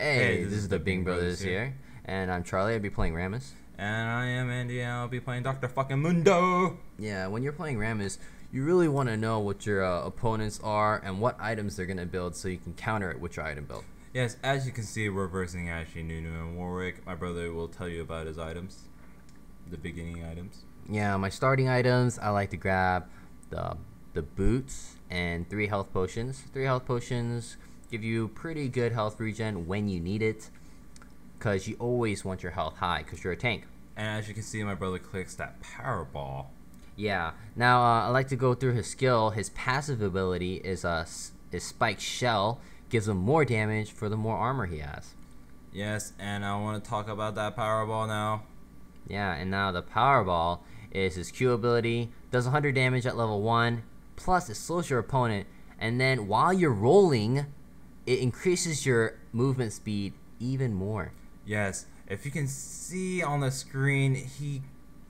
Hey, this is the Bing Brothers here, and I'm Charlie. I'll be playing Rammus. And I am Andy, and I'll be playing Dr. Fucking Mundo. Yeah, when you're playing Rammus, you really want to know what your opponents are and what items they're gonna build, so you can counter it with your item build. Yes, as you can see, we're versing Ashley, Nunu, and Warwick. My brother will tell you about his items, the beginning items. Yeah, my starting items, I like to grab the boots and 3 health potions. 3 health potions give you pretty good health regen when you need it, because you always want your health high because you're a tank. And as you can see, my brother clicks that Powerball. Yeah. Now I like to go through his skill. His passive ability is Spike Shell. Gives him more damage for the more armor he has. Yes, and I want to talk about that Powerball now. Yeah, and now the Powerball is his Q ability. Does 100 damage at level 1. Plus it slows your opponent. And then while you're rolling, it increases your movement speed even more. Yes, if you can see on the screen, he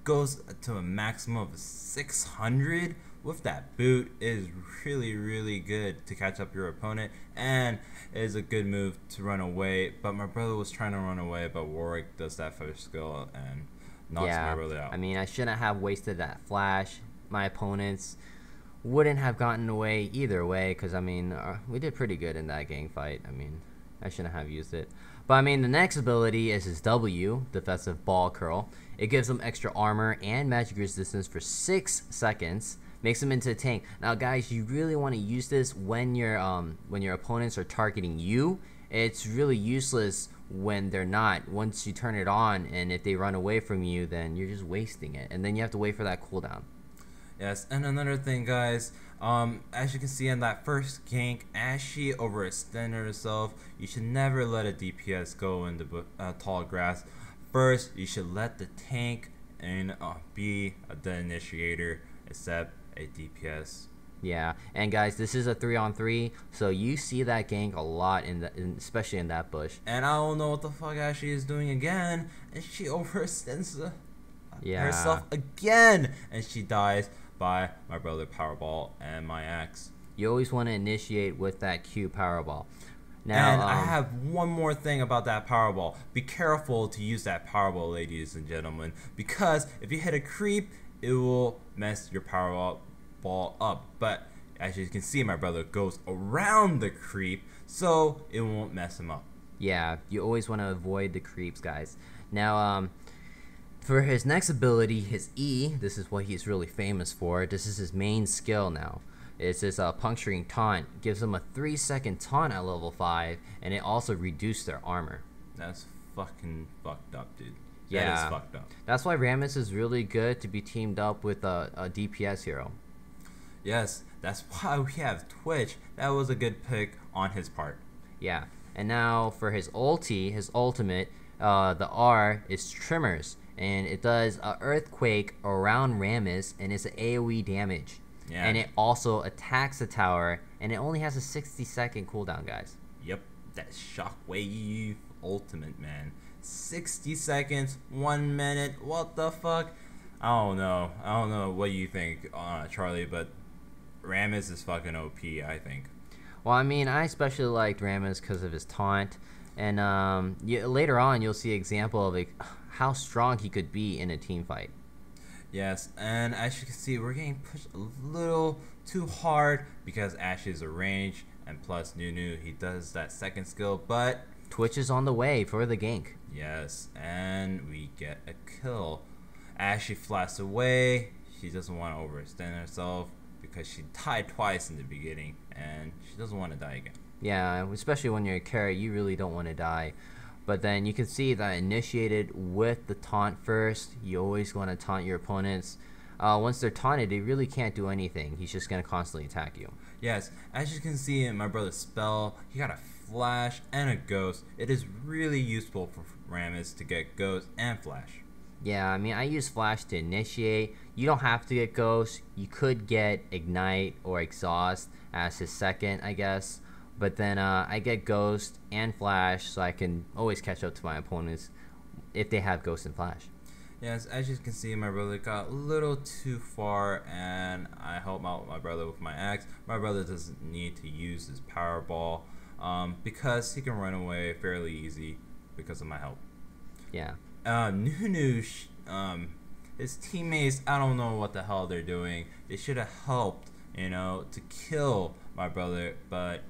goes to a maximum of 600 with that boot. Is really good to catch up your opponent, and is a good move to run away. But my brother was trying to run away, but Warwick does that first skill and knocks my brother out. I mean, I shouldn't have wasted that flash. My opponents wouldn't have gotten away either way, because I mean, we did pretty good in that gang fight. I mean, I shouldn't have used it. But I mean, the next ability is his W, Defensive Ball Curl. It gives him extra armor and magic resistance for 6 seconds. Makes him into a tank. Now, guys, you really want to use this when your opponents are targeting you. It's really useless when they're not. Once you turn it on, and if they run away from you, then you're just wasting it, and then you have to wait for that cooldown. Yes, and another thing, guys, as you can see in that first gank, as she overextended herself, you should never let a DPS go in the tall grass. First, you should let the tank and be the initiator, except a DPS. Yeah, and guys, this is a 3-on-3, so you see that gank a lot especially in that bush. And I don't know what the fuck Ashley is doing again, and she overextends herself again, and she dies by my brother Powerball and my axe. You always want to initiate with that Q Powerball. Now, and I have one more thing about that Powerball. Be careful to use that Powerball, ladies and gentlemen, because if you hit a creep, it will mess your Powerball up. But as you can see, my brother goes around the creep, so it won't mess him up. Yeah, you always want to avoid the creeps, guys. Now, for his next ability, his E, this is what he's really famous for. This is his main skill now. It's his puncturing taunt. Gives him a 3-second taunt at level 5, and it also reduced their armor. That's fucking fucked up, dude. Yeah, that is fucked up. That's why Rammus is really good to be teamed up with a DPS hero. Yes, that's why we have Twitch. That was a good pick on his part. Yeah, and now for his ulti, his ultimate, the R is Tremors. And it does an earthquake around Rammus, and it's an AoE damage. Yeah. And it also attacks the tower, and it only has a 60-second cooldown, guys. Yep, that shockwave ultimate, man. 60 seconds, 1 minute, what the fuck? I don't know what you think, Charlie, but Rammus is fucking OP, I think. Well, I mean, I especially liked Rammus because of his taunt. And later on, you'll see an example of how strong he could be in a team fight. Yes, and as you can see, we're getting pushed a little too hard because Ash is a range, and plus Nunu, he does that second skill, but Twitch is on the way for the gank. Yes, and we get a kill. Ashley flies away. She doesn't want to overextend herself because she died twice in the beginning, and she doesn't want to die again. Yeah, especially when you're a carry, you really don't want to die. But then you can see that initiated with the taunt first. You always want to taunt your opponents. Once they're taunted, they really can't do anything. He's just going to constantly attack you. Yes, as you can see in my brother's spell, he got a flash and a ghost. It is really useful for Rammus to get ghost and flash. Yeah, I mean, I use flash to initiate. You don't have to get ghost. You could get ignite or exhaust as his second, I guess. But then I get ghost and flash, so I can always catch up to my opponents if they have ghost and flash. Yes, as you can see, my brother got a little too far, and I helped out my brother with my axe. My brother doesn't need to use his Powerball. because he can run away fairly easy because of my help. Yeah. Nunu, his teammates, I don't know what the hell they're doing. They should have helped, to kill my brother, but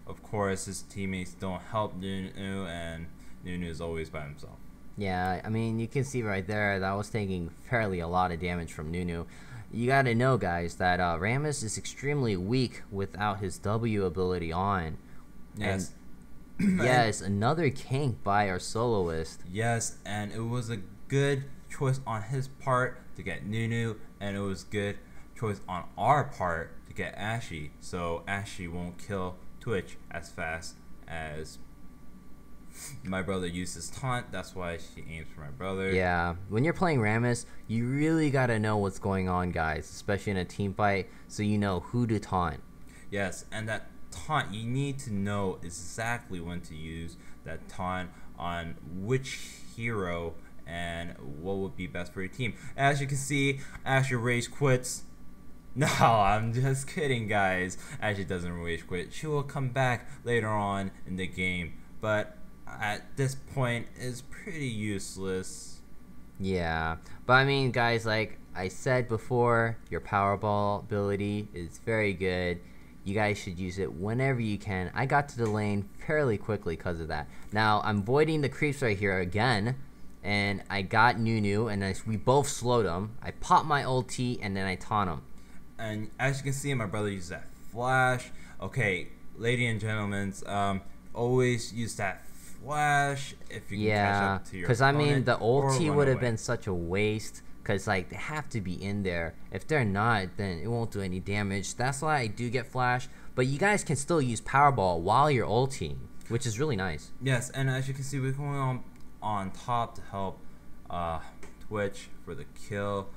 of course his teammates don't help Nunu, and Nunu is always by himself. Yeah, I mean, you can see right there that I was taking fairly a lot of damage from Nunu. You gotta know, guys, that Rammus is extremely weak without his W ability on. Yes. And yes, another gank by our soloist. Yes, and it was a good choice on his part to get Nunu, and it was good choice on our part to get Ashy, so Ashy won't kill Twitch as fast as my brother used his taunt. That's why she aims for my brother. Yeah, when you're playing Rammus, you really gotta know what's going on, guys, especially in a team fight, so you know who to taunt. Yes, and that taunt, you need to know exactly when to use that taunt on which hero and what would be best for your team. As you can see, Asher rage quits. No, I'm just kidding, guys. Asher doesn't rage quit. She will come back later on in the game, but at this point is pretty useless. Yeah, but I mean, guys, like I said before, your Powerball ability is very good. You guys should use it whenever you can. I got to the lane fairly quickly because of that. Now, I'm voiding the creeps right here again, and I got Nunu, and we both slowed him. I popped my ulti, and then I taunt him. And as you can see, my brother uses that flash. Okay, ladies and gentlemen, always use that flash if you can catch up to your because I mean, the opponent, ulti would have been such a waste. Because, like, they have to be in there. If they're not, then it won't do any damage. That's why I do get flash. But you guys can still use Powerball while you're ulting, which is really nice. Yes, and as you can see, we're going on top to help Twitch for the kill.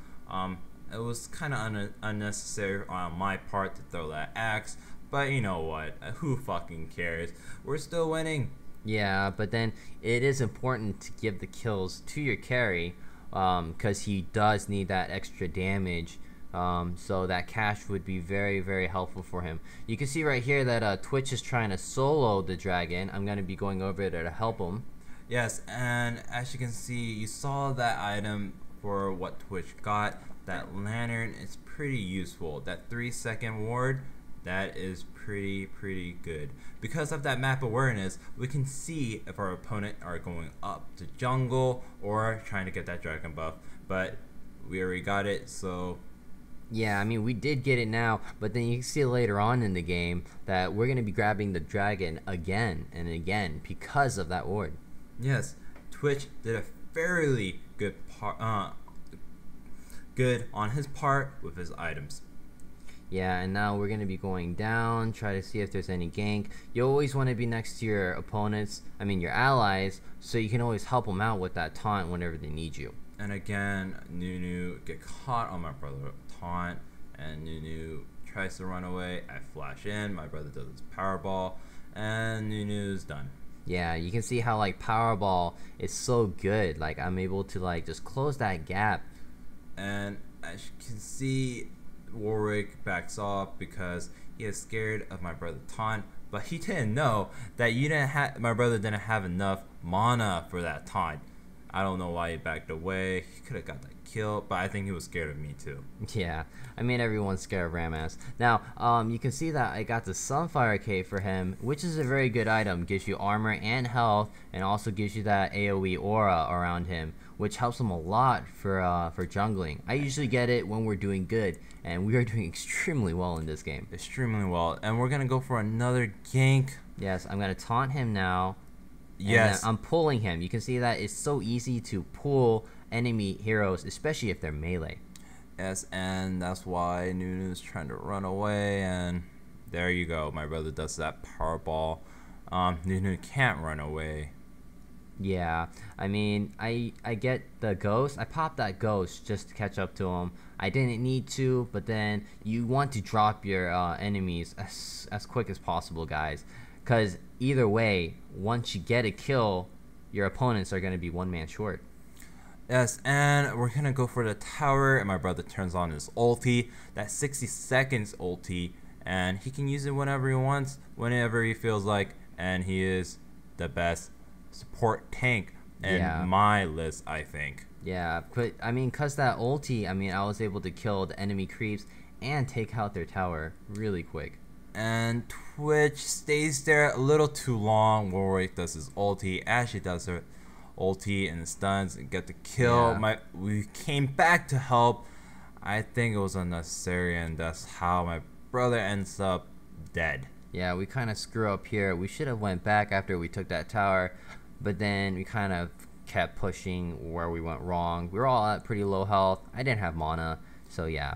It was kind of unnecessary on my part to throw that axe. But you know what? Who fucking cares? We're still winning. Yeah, but then it is important to give the kills to your carry. Because he does need that extra damage, so that cash would be very, very helpful for him. You can see right here that Twitch is trying to solo the dragon. I'm going to be going over there to help him. Yes, and as you can see, you saw that item for what Twitch got. That lantern is pretty useful. That 3-second ward, that is pretty good. Because of that map awareness, we can see if our opponent are going up to jungle or trying to get that dragon buff. But we already got it, so yeah, I mean, we did get it now, but then you can see later on in the game that we're going to be grabbing the dragon again and again because of that ward. Yes, Twitch did a fairly good good on his part with his items. Yeah, and now we're going to be going down, try to see if there's any gank. You always want to be next to your opponents, I mean your allies, so you can always help them out with that taunt whenever they need you. And again, Nunu get caught on my brother taunt, and Nunu tries to run away. I flash in, my brother does his Powerball, and Nunu's done. Yeah, you can see how like Powerball is so good. Like I'm able to like just close that gap. And as you can see, Warwick backs off because he is scared of my brother taunt, but he didn't know that my brother didn't have enough mana for that taunt. I don't know why he backed away. He could have got that kill, but I think he was scared of me too. Yeah, I mean everyone's scared of Rammus. Now, you can see that I got the Sunfire Cave for him, which is a very good item. Gives you armor and health, and also gives you that AoE aura around him, which helps him a lot for jungling. I usually get it when we're doing good, and we are doing extremely well in this game. Extremely well, and we're gonna go for another gank. Yes, I'm gonna taunt him now. Yes, I'm pulling him. You can see that it's so easy to pull enemy heroes, especially if they're melee. Yes, and that's why Nunu's trying to run away, and there you go. My brother does that Powerball. Nunu can't run away. Yeah, I mean, I get the ghost. I popped that ghost just to catch up to him. I didn't need to, but then you want to drop your enemies as quick as possible, guys. Because either way, once you get a kill, your opponents are going to be one man short. Yes, and we're going to go for the tower, and my brother turns on his ulti. That 60 seconds ulti, and he can use it whenever he wants, whenever he feels like. and he is the best support tank in my list, I think. Yeah, but I mean, cause that ulti, I mean, I was able to kill the enemy creeps and take out their tower really quick. And Twitch stays there a little too long. Warwick does his ulti. Ashley does her ulti and stuns and get the kill. We came back to help. I think it was unnecessary, and that's how my brother ends up dead. Yeah, we kind of screw up here. We should have went back after we took that tower, but then we kind of kept pushing where we went wrong. We were all at pretty low health. I didn't have mana, so yeah.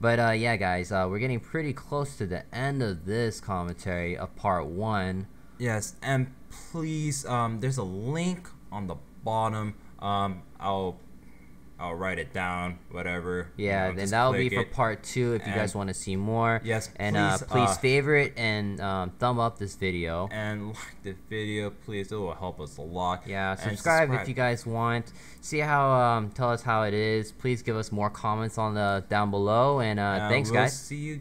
But yeah, guys, we're getting pretty close to the end of this commentary of part 1. Yes, and please, there's a link on the bottom. I'll write it down, whatever. Yeah, and that'll be for part 2 if you guys want to see more. Yes, and please favorite and thumb up this video. And like the video, please. It will help us a lot. Yeah, subscribe if you guys want. See how tell us how it is. Please give us more comments on the down below. And thanks, we'll guys. See you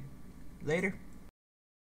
later.